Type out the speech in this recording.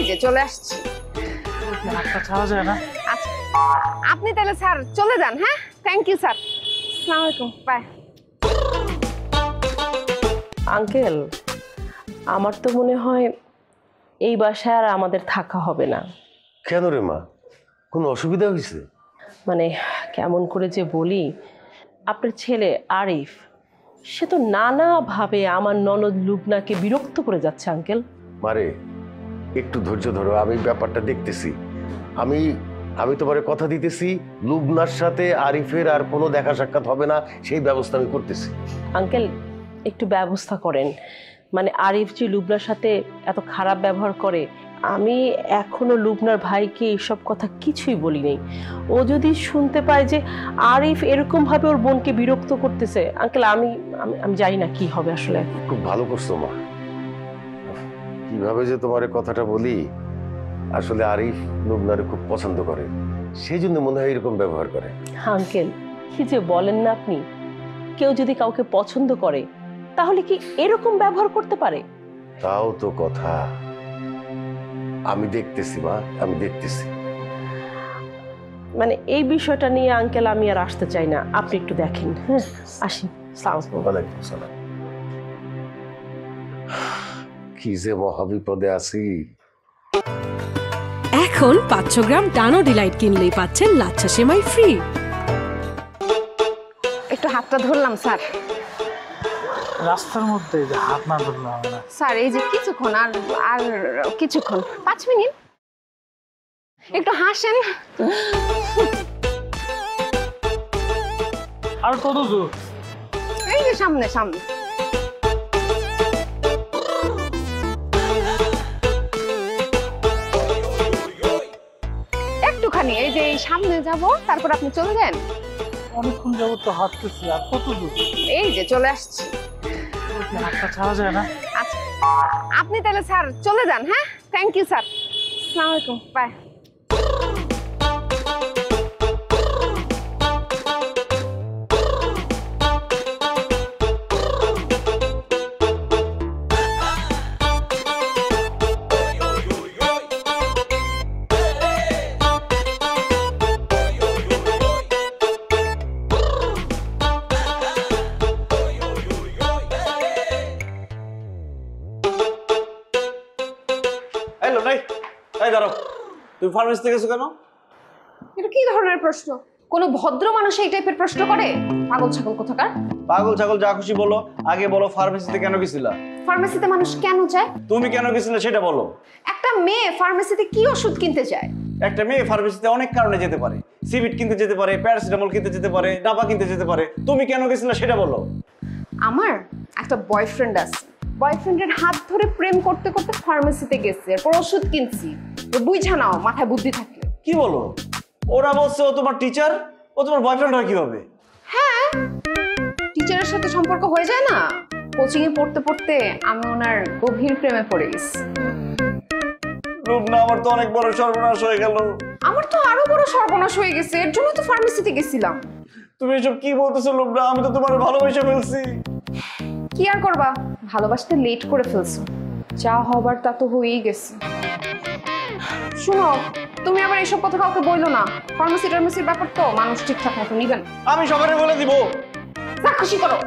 যে চলে আসছি। হাতটা ছাড়া যায় না। আচ্ছা আপনি তাহলে স্যার চলে যান। হ্যাঁ থ্যাংক ইউ স্যার। আসসালামু আলাইকুম বাই। আঙ্কেল, আমার তো মনে হয় এই বাসায় আর আমাদের থাকা হবে না। কেন রে মা, কোনো অসুবিধা হয়েছে? মানে কেমন করে যে বলি, আপনার ছেলে আরিফ সে তো নানাভাবে আমার ননদ লুবনাকে বিরক্ত করে যাচ্ছে আঙ্কেল। মারে একটু ধৈর্য ধরো, আমি ব্যাপারটা দেখতেছি। আমি আমি তোমার কথা দিতেছি, লুবনার সাথে আরিফের আর কোনো দেখা সাক্ষাৎ হবে না, সেই ব্যবস্থা আমি করতেছি। আঙ্কেল একটু ব্যবস্থা করেন। মানে আরিফ যে লুবনার সাথে এত খারাপ ব্যবহার করে, আমি এখনো লুবনার ভাইকে এইসব কথা কিছুই বলি নাই। ও যদি শুনতে পায় যে আরিফ এরকম ভাবে ওর বোনকে বিরক্ত করতেছে, আঙ্কেল আমি আমি জানি না কি হবে আসলে। খুব ভালো করছো মা। কিভাবে যে তোমার কথাটা বলি, আসলে আরিফ লুবনারে খুব পছন্দ করে, সেই জন্য মনে হয় এরকম ব্যবহার করে। আঙ্কেল কি যে বলেন না আপনি, কেউ যদি কাউকে পছন্দ করে তাহলে কি এরকম ব্যবহার করতে পারে? তাও তো কথা। আমি দেখতেছি মা, আমি দেখতেছি। মানে এই বিষয়টা নিয়ে আঙ্কেল আমি আর আসতে চাই না, আপনি একটু দেখেন। হ্যাঁ আসি। ওয়ালাইকুম সালাম। কি যে মহাবিপদে আছি। এখন 500 গ্রাম ডানো ডিলাইট কিনলেই পাচ্ছেন লাচ্ছা সেমাই ফ্রি। একটু হাতটা ধরলাম স্যার। রাস্তার মধ্যে হাত না ধরলে হবে না স্যার এই যে কিছুক্ষণ আর আর কিছুক্ষণ 5 মিনিট একটু হাসেন। আর কত দূর? এই যে সামনে সামনে। একটুখানি এই যে এই সামনে যাব, তারপর আপনি চলে যান। অনেকক্ষণ যাবত তো হাঁটতেছি, আর কত দূর? এই যে চলে আসছি। হাতটা ছাড়া যায় না। আচ্ছা আপনি তাহলে স্যার চলে যান। হ্যাঁ থ্যাংক ইউ স্যার। আসসালামু আলাইকুম বাই। তুমি ফার্মেসি থেকে গেছো কেন? এটা কি ধরনের প্রশ্ন? কোন ভদ্র মানুষ এই টাইপের প্রশ্ন করে? পাগল ছাগল কোথাকার। পাগল ছাগল যা খুশি বলো, আগে বলো ফার্মেসিতে কেন গেছিলা? ফার্মেসিতে মানুষ কেন যায়? তুমি কেন গেছিলে সেটা বলো। একটা মেয়ে ফার্মেসিতে কি ওষুধ কিনতে যায়? একটা মেয়ে ফার্মেসিতে অনেক কারণে যেতে পারে। সিভিট কিনতে যেতে পারে, প্যারাসিটামল কিনতে যেতে পারে, ডাবা কিনতে যেতে পারে। তুমি কেন গেছিলা সেটা বলো। আমার একটা বয়ফ্রেন্ড আছে, বয়ফ্রেন্ডের হাত ধরে প্রেম করতে করতে ফার্মেসিতে গেছে, এরপর ওষুধ কিনছি। বুঝা নাও, মাথায় বুদ্ধি থাকলে। কি বলো? ওরা বলছে ও তোমার টিচার, ও তোমার বয়ফ্রেন্ড হয় কিভাবে? হ্যাঁ টিচারের সাথে সম্পর্ক হয়ে যায় না। কোচিং এ পড়তে পড়তে আমি ওনার গভীর প্রেমে পড়ে গেছি। লুবনা, আমার তো অনেক বড় সর্বনাশ হয়ে গেল। আমার তো আরো বড় সর্বনাশ হয়ে গেছে, এর জন্য তো ফার্মেসিতে গেছিলাম। তুমি এসব কি বলতেছো লুবনা? আমি তো তোমার ভালোবেসে ফেলছি। কি আর করবা, ভালোবাসতে লেট করে ফেলছো। যা হবার তা তো হয়েই গেছে। শুনো, তুমি আবার এইসব কথা কাউকে বইলো না। ফার্মেসি টার্মেসির ব্যাপার তো মানুষ ঠিকঠাক মতো নিবেন। আমি সবাই বলে দিব। যা খুশি করো।